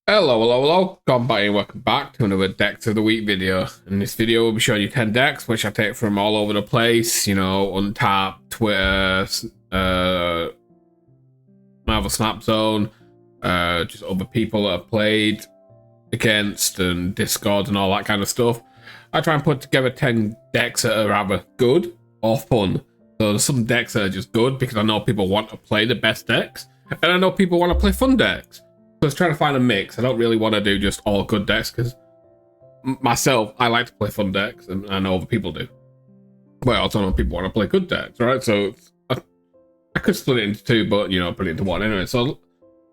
Hello, Combat, and welcome back to another Decks of the Week video. In this video, we'll be showing you 10 decks, which I take from all over the place, you know, Untap, Twitter, Marvel Snap Zone, just other people that have played against, and Discord and all that kind of stuff. I try and put together 10 decks that are either good or fun. So there's some decks that are just good because I know people want to play the best decks, and I know people want to play fun decks. So I was trying to find a mix. I don't really want to do just all good decks because myself, I like to play fun decks, and I know other people do. But I also know people want to play good decks, right? So I could split it into two, but you know, put it into one anyway. So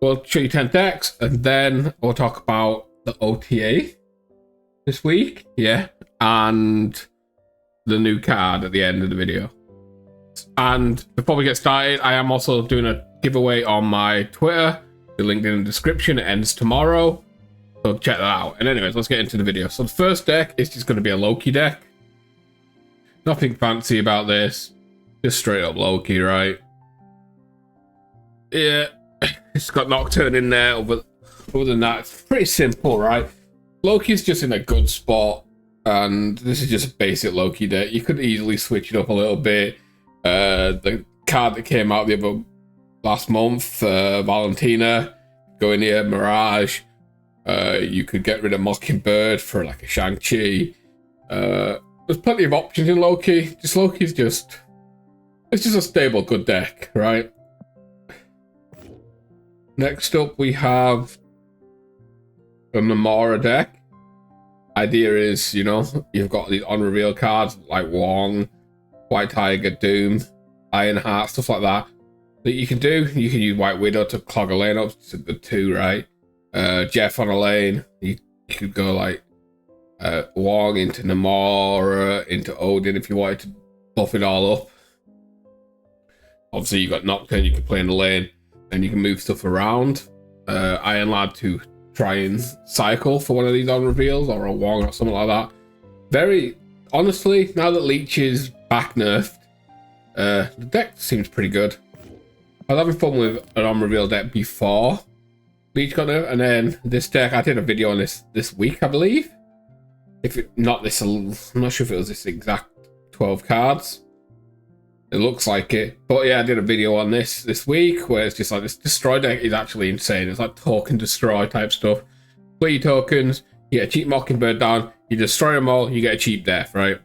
we'll show you 10 decks, and then we'll talk about the OTA this week, yeah, and the new card at the end of the video. And before we get started, I am also doing a giveaway on my Twitter. The link in the description. It ends tomorrow, so check that out. And anyways, let's get into the video. So the first deck is just going to be a Loki deck. Nothing fancy about this, just straight up Loki, right? Yeah, it's got Nocturne in there. Other than that, it's pretty simple, right? Loki's just in a good spot, and this is just a basic Loki deck. You could easily switch it up a little bit. The card that came out the other last month, Valentina, go in here, Mirage. You could get rid of Mockingbird for like a Shang-Chi. There's plenty of options in Loki. Loki's just, it's just a stable, good deck, right? Next up, we have a Namora deck. Idea is, you know, you've got these on-reveal cards like Wong, White Tiger, Doom, Ironheart, stuff like that. That you can do. You can use White Widow to clog a lane up to the 2, right? Jeff on a lane. You could go like Wong into Namora, into Odin if you wanted to buff it all up. Obviously, you got Nocturne, you can play in the lane, and you can move stuff around. Iron Lad to try and cycle for one of these on reveals, or a Wong or something like that. Very honestly, now that Leech is back nerfed, the deck seems pretty good. I was having fun with an on-reveal deck before Leech got nerfed, and then this deck, I did a video on this week, I believe. If it, not this, I'm not sure if it was this exact 12 cards. It looks like it. But yeah, I did a video on this week, where it's just like, this Destroy deck is actually insane. It's like token destroy type stuff. Play your tokens, you get a cheap Mockingbird down, you destroy them all, you get a cheap death, right?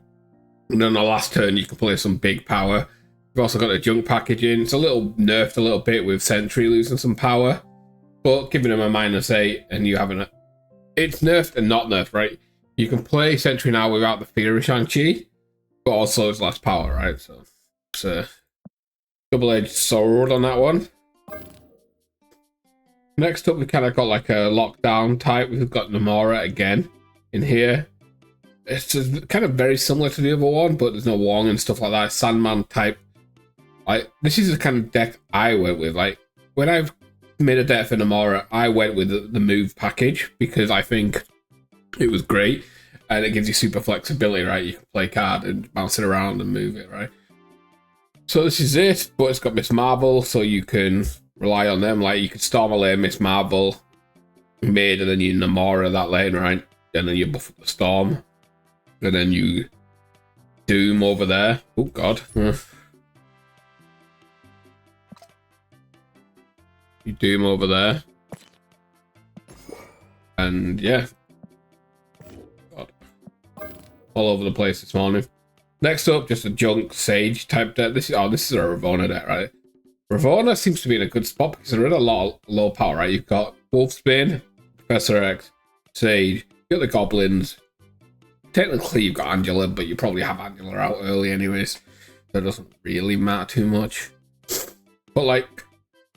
And then the last turn, you can play some big power. We've also got a junk package in. It's a little nerfed a little bit with Sentry losing some power, but giving him a -8, and you having a... It's nerfed and not nerfed, right? You can play Sentry now without the fear of Shang-Chi, but also it's less power, right? So it's a double-edged sword on that one. Next up, we kind of got like a lockdown type. We've got Namora again in here. It's just kind of very similar to the other one, but there's no Wong and stuff like that. Sandman type. Like, this is the kind of deck I went with. Like, when I've made a deck for Namora, I went with the move package because I think it was great, and it gives you super flexibility, right? You can play card and bounce it around and move it, right? So this is it, but it's got Miss Marvel, so you can rely on them. Like, you could storm a lane, Miss Marvel, mid, and then you Namora that lane, right? And then you buff up the storm, and then you Doom over there. Oh god. You Doom over there. And yeah. God. All over the place this morning. Next up, just a junk Sage type deck. This is a Ravonna deck, right? Ravonna seems to be in a good spot because they're in a lot of low power, right? You've got Wolfsbane, Professor X, Sage, you've got the Goblins. Technically, you've got Angela, but you probably have Angela out early anyways. So it doesn't really matter too much. But like,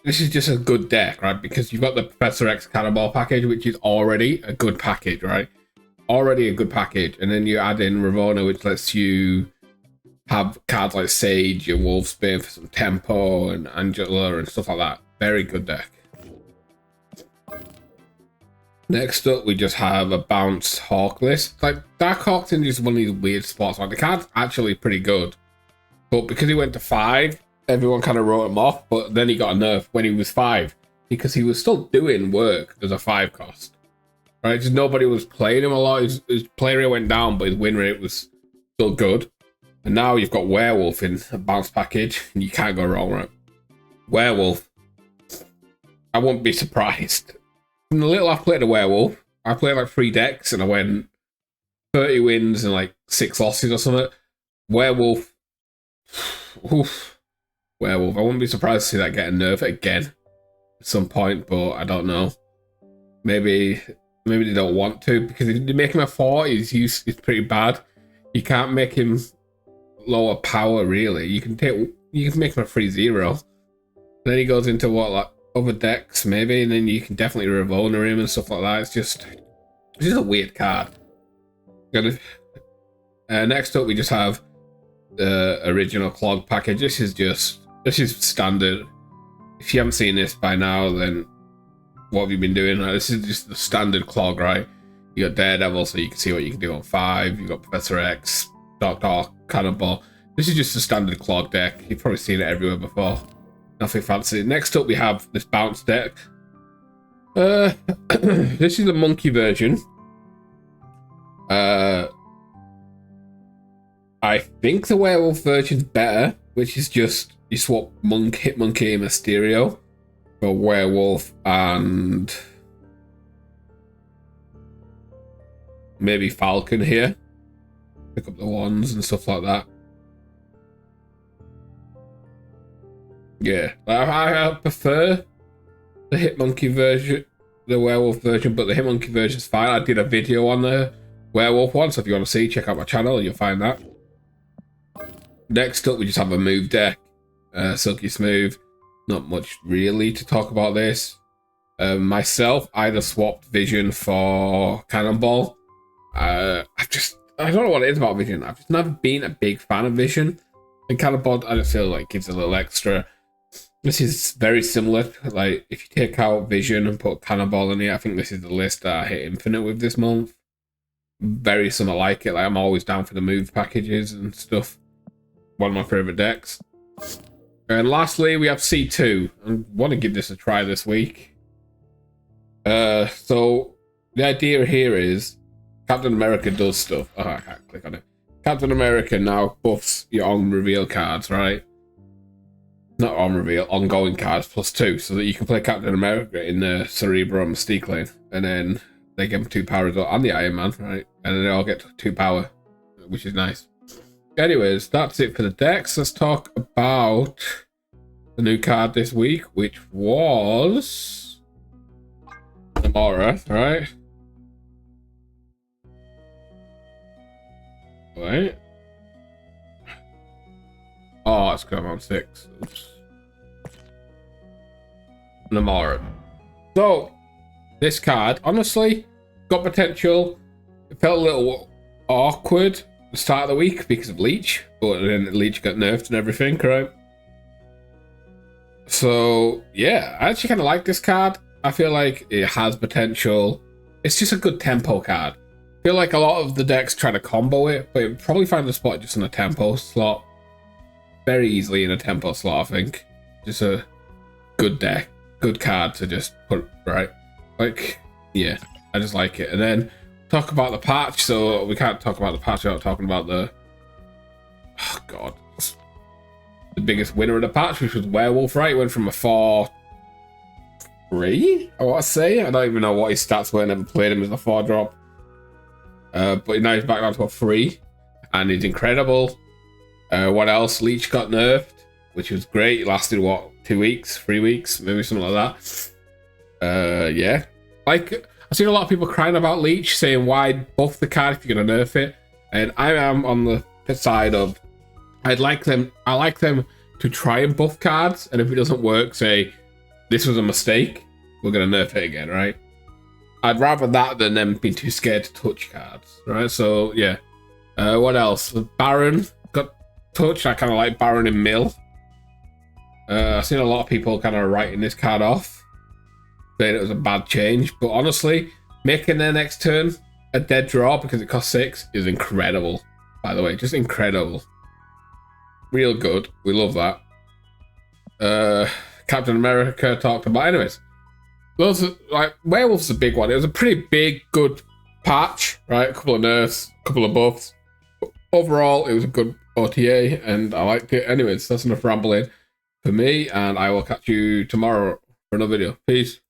this is just a good deck, right? Because you've got the Professor X Cannonball package, which is already a good package, right? Already a good package. And then you add in Ravonna, which lets you have cards like Sage and Wolfsbane for some tempo, and Angela and stuff like that. Very good deck. Next up, we just have a bounced Hawk list. Like, Dark Hawk's in just one of these weird spots. Like, the card's actually pretty good, but because he went to 5, everyone kind of wrote him off, but then he got a nerf when he was 5 because he was still doing work as a 5 cost. right? Just nobody was playing him a lot. His play rate went down, but his win rate was still good. And now you've got Werewolf in a bounce package, and you can't go wrong, right? Werewolf. I wouldn't be surprised. From the little I've played a Werewolf, I played like 3 decks, and I went 30 wins and like 6 losses or something. Werewolf. Oof. Werewolf. I wouldn't be surprised to see that get a nerf again at some point, but I don't know. Maybe they don't want to, because if you make him a 4, he's pretty bad. You can't make him lower power really. You can make him a 3-0. Then he goes into what, like other decks maybe, and then you can definitely Ravona him and stuff like that. It's just a weird card. Next up we just have the original Clog package. This is standard. If you haven't seen this by now, then what have you been doing? This is just the standard Clog, right? You got Daredevil, so you can see what you can do on 5. You got Professor X, Doctor, Cannonball. This is just a standard Clog deck. You've probably seen it everywhere before. Nothing fancy. Next up, we have this bounce deck. This is the monkey version. I think the werewolf version's better, which is just you swap Hitmonkey and Mysterio for werewolf and maybe Falcon here. Pick up the wands and stuff like that. Yeah, I prefer the Hitmonkey version, the werewolf version, but the Hitmonkey version's fine. I did a video on the werewolf one, so if you want to see, check out my channel and you'll find that. Next up, we just have a move deck. Silky Smooth. Not much really to talk about this. Myself, I either swapped Vision for Cannonball. I don't know what it is about Vision. I've just never been a big fan of Vision. And Cannonball, I just feel like gives a little extra. This is very similar. Like, if you take out Vision and put Cannonball in here, I think this is the list that I hit Infinite with this month. Very similar like it. Like, I'm always down for the move packages and stuff. One of my favorite decks. And lastly, we have C2. I want to give this a try this week. So the idea here is Captain America does stuff. Oh, I can't click on it. Captain America now buffs your on reveal cards, right? Not on reveal, ongoing cards +2, so that you can play Captain America in the Cerebro and Mystique lane, and then they give him 2 power as well, and the Iron Man, right? And then they all get 2 power, which is nice. Anyways, that's it for the decks. Let's talk about the new card this week, which was Namora, right? Right. Oh, it's come on 6. Oops. Namora. So, this card, honestly, got potential. It felt a little awkward at the start of the week because of Leech, but then Leech got nerfed and everything, right? So, yeah, I actually kind of like this card. I feel like it has potential. It's just a good tempo card. I feel like a lot of the decks try to combo it, but it probably find a spot just in a tempo slot. Very easily in a tempo slot, I think. Just a good deck, good card to just put right. Like, yeah, I just like it. And then talk about the patch. So we can't talk about the patch without talking about the, oh god, the biggest winner of the patch, which was Werewolf. Right, went from a 4-3. I want to say. I don't even know what his stats were. I never played him as a 4-drop. But now he's back down to a 3, and he's incredible. What else? Leech got nerfed, which was great. It lasted what, 2 weeks, 3 weeks, maybe something like that. Yeah, like I've seen a lot of people crying about Leech, saying why buff the card if you're gonna nerf it, and I am on the side of I like them to try and buff cards, and if it doesn't work, say this was a mistake, we're gonna nerf it again, right? I'd rather that than them being too scared to touch cards, right? So yeah. What else? Baron got touched. I kind of like Baron and Mill. I've seen a lot of people kind of writing this card off, saying it was a bad change. But honestly, making their next turn a dead draw because it costs 6 is incredible. By the way, just incredible. Real good. We love that. Captain America talked about. Anyways, those are, like, werewolf's a big one. It was a pretty big, good patch, right? A couple of nerfs, a couple of buffs. But overall, it was a good OTA, and I liked it. Anyways, that's enough rambling for me, and I will catch you tomorrow for another video. Peace.